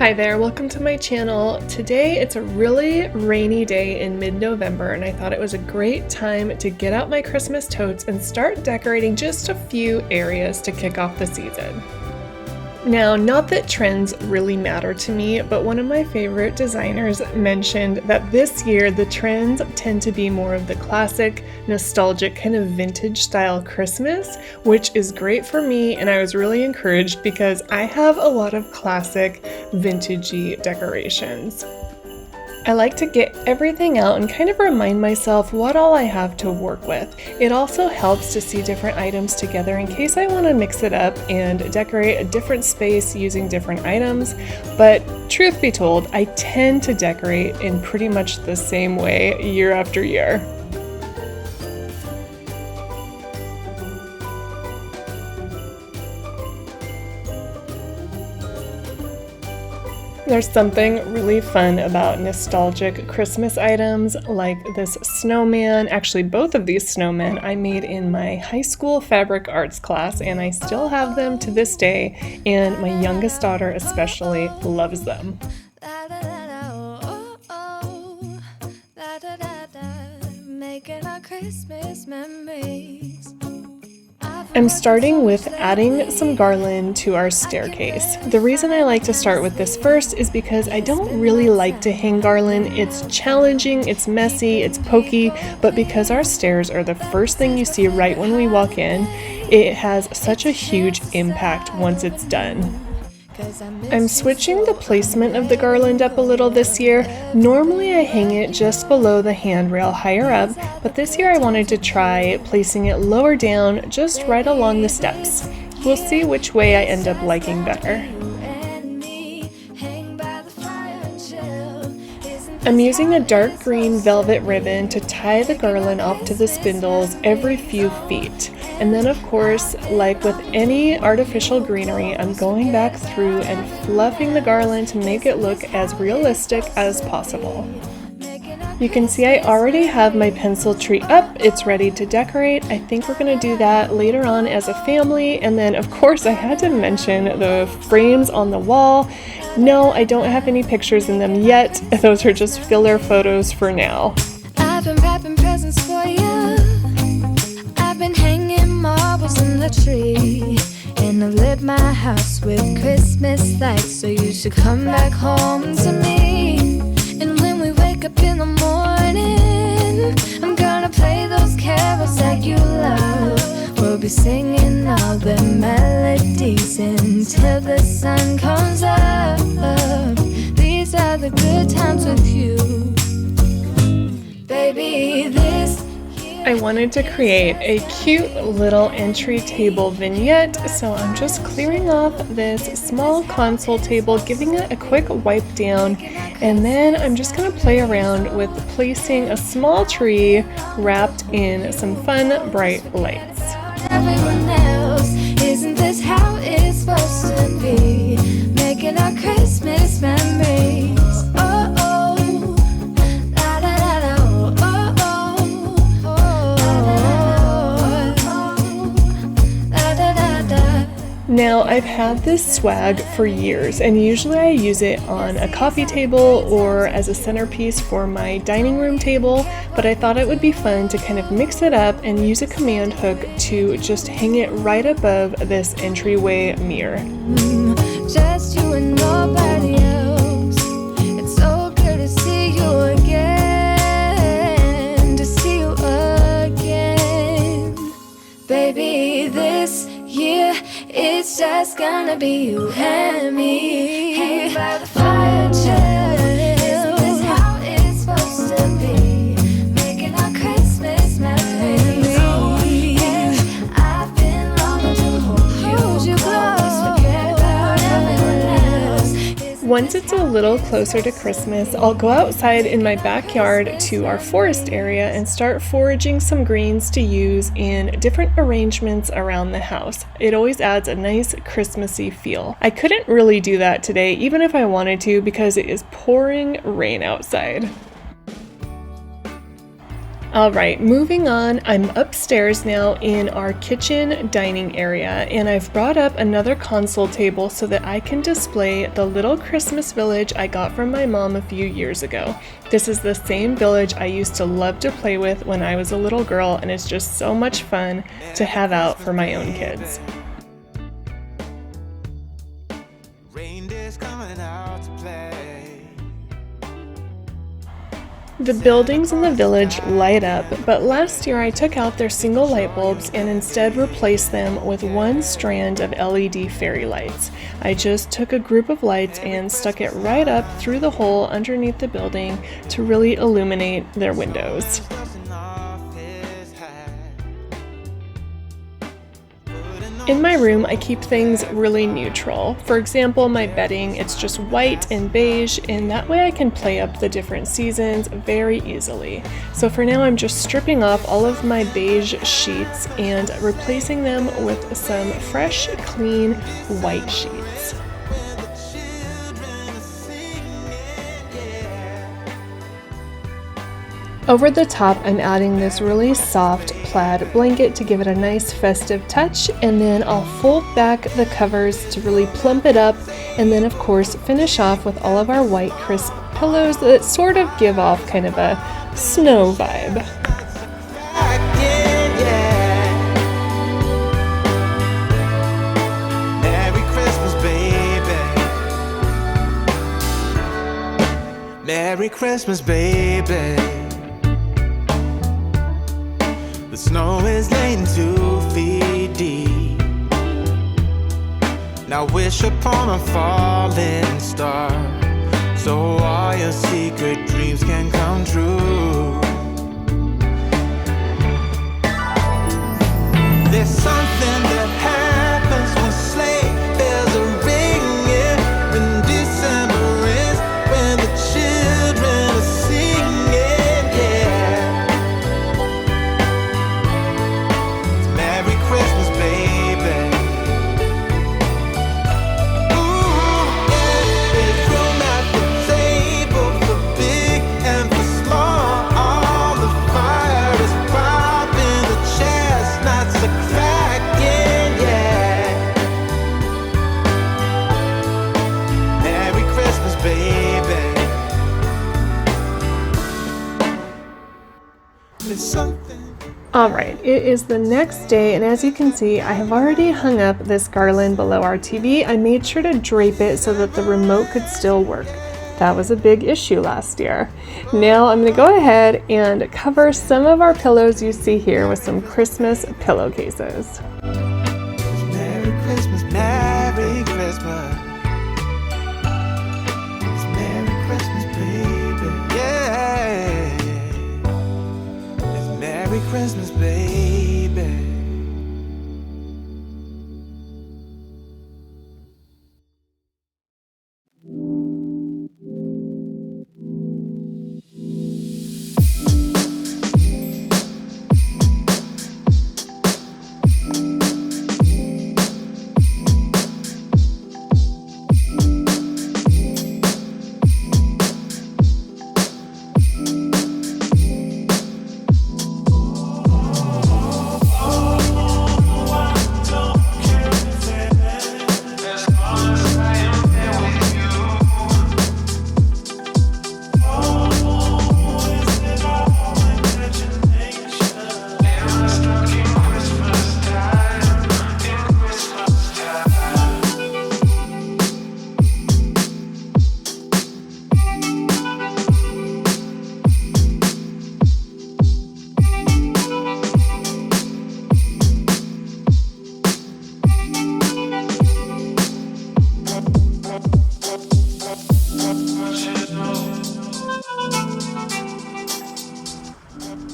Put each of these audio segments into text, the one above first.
Hi there, welcome to my channel. Today it's a really rainy day in mid-November and I thought it was a great time to get out my Christmas totes and start decorating just a few areas to kick off the season. Now, not that trends really matter to me, but one of my favorite designers mentioned that this year the trends tend to be more of the classic, nostalgic, kind of vintage style Christmas, which is great for me, and I was really encouraged because I have a lot of classic, vintagey decorations. I like to get everything out and kind of remind myself what all I have to work with. It also helps to see different items together in case I want to mix it up and decorate a different space using different items. But truth be told, I tend to decorate in pretty much the same way year after year. There's something really fun about nostalgic Christmas items like this snowman. Actually, both of these snowmen I made in my high school fabric arts class, and I still have them to this day, and my youngest daughter especially loves them. Making our Christmas memories. I'm starting with adding some garland to our staircase. The reason I like to start with this first is because I don't really like to hang garland. It's challenging, it's messy, it's pokey, but because our stairs are the first thing you see right when we walk in, it has such a huge impact once it's done. I'm switching the placement of the garland up a little this year. Normally I hang it just below the handrail higher up, but this year I wanted to try placing it lower down, just right along the steps. We'll see which way I end up liking better. I'm using a dark green velvet ribbon to tie the garland off to the spindles every few feet. And then of course, like with any artificial greenery, I'm going back through and fluffing the garland to make it look as realistic as possible. You can see I already have my pencil tree up, it's ready to decorate. I think we're going to do that later on as a family. And then of course I had to mention the frames on the wall. No, I don't have any pictures in them yet. Those are just filler photos for now. I've been wrapping presents for you. I've been hanging marbles in the tree. And I've lit my house with Christmas lights, so you should come back home to me. And when we wake up in the morning, I'm gonna play those carols that you love. We'll be singing all the melodies until the sun comes up. These are the good times with you, baby. I wanted to create a cute little entry table vignette, so I'm just clearing off this small console table, giving it a quick wipe down, and then I'm just going to play around with placing a small tree wrapped in some fun bright lights. Everyone else, isn't this how it's supposed to be? Making our Christmas memories. Oh, oh, la da da da, oh, oh, oh, la da da da. Now, I've had this swag for years, and usually I use it on a coffee table or as a centerpiece for my dining room table, but I thought it would be fun to kind of mix it up and use a command hook to just hang it right above this entryway mirror. Just you and nobody else. It's so good to see you again, to see you again. Baby, this year it's just gonna be you and me. Hanging by the fire chill. Isn't this how it's supposed to be? Making our Christmas memories. I've been longing to hold you close. Forget about everyone else. Once it's a little closer to Christmas, I'll go outside in my backyard to our forest area and start foraging some greens to use in different arrangements around the house. It always adds a nice Christmassy feel. I couldn't really do that today, even if I wanted to, because it is pouring rain outside. All right, moving on, I'm upstairs now in our kitchen dining area, and I've brought up another console table so that I can display the little Christmas village I got from my mom a few years ago. This is the same village I used to love to play with when I was a little girl, and it's just so much fun to have out for my own kids. The buildings in the village light up, but last year I took out their single light bulbs and instead replaced them with one strand of LED fairy lights. I just took a group of lights and stuck it right up through the hole underneath the building to really illuminate their windows. In my room, I keep things really neutral. For example, my bedding, it's just white and beige, and that way I can play up the different seasons very easily. So for now, I'm just stripping off all of my beige sheets and replacing them with some fresh, clean white sheets. Over the top, I'm adding this really soft plaid blanket to give it a nice festive touch, and then I'll fold back the covers to really plump it up, and then of course finish off with all of our white crisp pillows that sort of give off kind of a snow vibe. Merry Christmas, baby. The snow is laying 2 feet deep. Now wish upon a falling star, so all your secret dreams can come true. There's something that happens when sleigh bells are ringing, when December is, when the children are singing, yeah. It's Merry Christmas, baby. Ooh, yeah. There's room at the table for big and for small. All the fire is popping, the chestnuts are cracking, yeah. Merry Christmas, baby. There's something. Alright, it is the next day, and as you can see, I have already hung up this garland below our TV. I made sure to drape it so that the remote could still work. That was a big issue last year. Now I'm going to go ahead and cover some of our pillows you see here with some Christmas pillowcases. Merry Christmas, Merry Christmas. It's Merry Christmas, baby. Yeah. It's Merry Christmas, baby.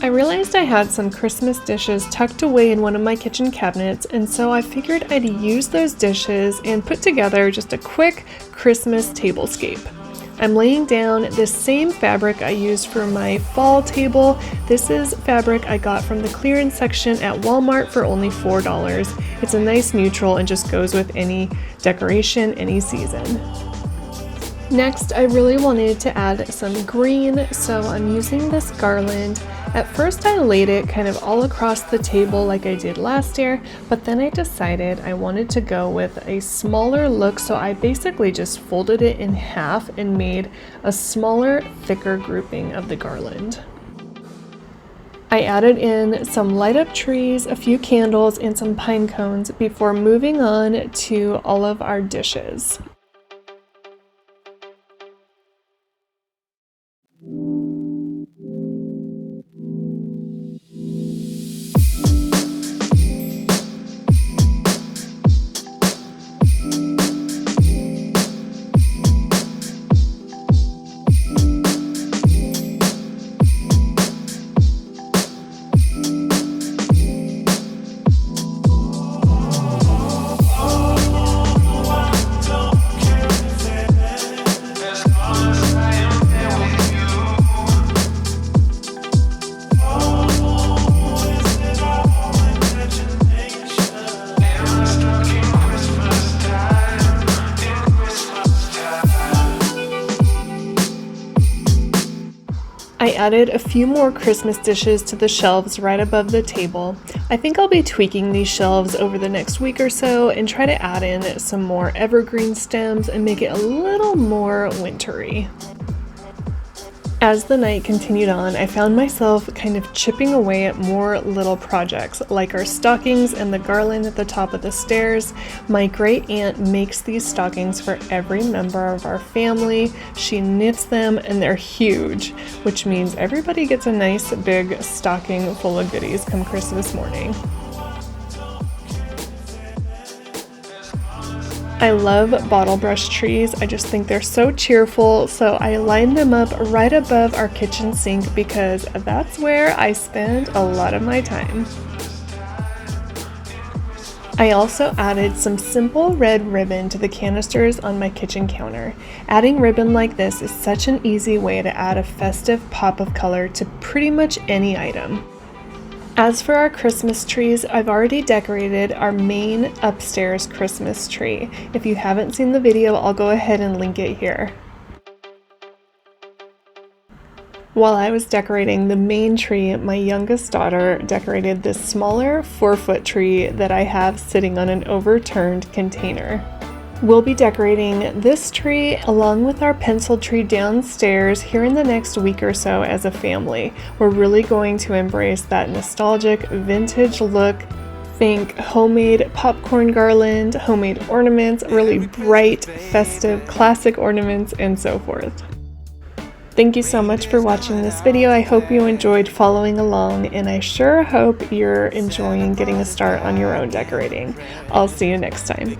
I realized I had some Christmas dishes tucked away in one of my kitchen cabinets, and so I figured I'd use those dishes and put together just a quick Christmas tablescape. I'm laying down this same fabric I used for my fall table. This is fabric I got from the clearance section at Walmart for only $4. It's a nice neutral and just goes with any decoration, any season. Next, I really wanted to add some green, so I'm using this garland. At first I laid it kind of all across the table like I did last year, but then I decided I wanted to go with a smaller look, so I basically just folded it in half and made a smaller, thicker grouping of the garland. I added in some light up trees, a few candles, and some pine cones before moving on to all of our dishes. I added a few more Christmas dishes to the shelves right above the table. I think I'll be tweaking these shelves over the next week or so and try to add in some more evergreen stems and make it a little more wintry. As the night continued on, I found myself kind of chipping away at more little projects, like our stockings and the garland at the top of the stairs. My great aunt makes these stockings for every member of our family. She knits them and they're huge, which means everybody gets a nice big stocking full of goodies come Christmas morning. I love bottle brush trees. I just think they're so cheerful, so I lined them up right above our kitchen sink because that's where I spend a lot of my time. I also added some simple red ribbon to the canisters on my kitchen counter. Adding ribbon like this is such an easy way to add a festive pop of color to pretty much any item. As for our Christmas trees, I've already decorated our main upstairs Christmas tree. If you haven't seen the video, I'll go ahead and link it here. While I was decorating the main tree, my youngest daughter decorated this smaller 4-foot tree that I have sitting on an overturned container. We'll be decorating this tree along with our pencil tree downstairs here in the next week or so as a family. We're really going to embrace that nostalgic vintage look. Think homemade popcorn garland, homemade ornaments, really bright, festive, classic ornaments, and so forth. Thank you so much for watching this video. I hope you enjoyed following along, and I sure hope you're enjoying getting a start on your own decorating. I'll see you next time.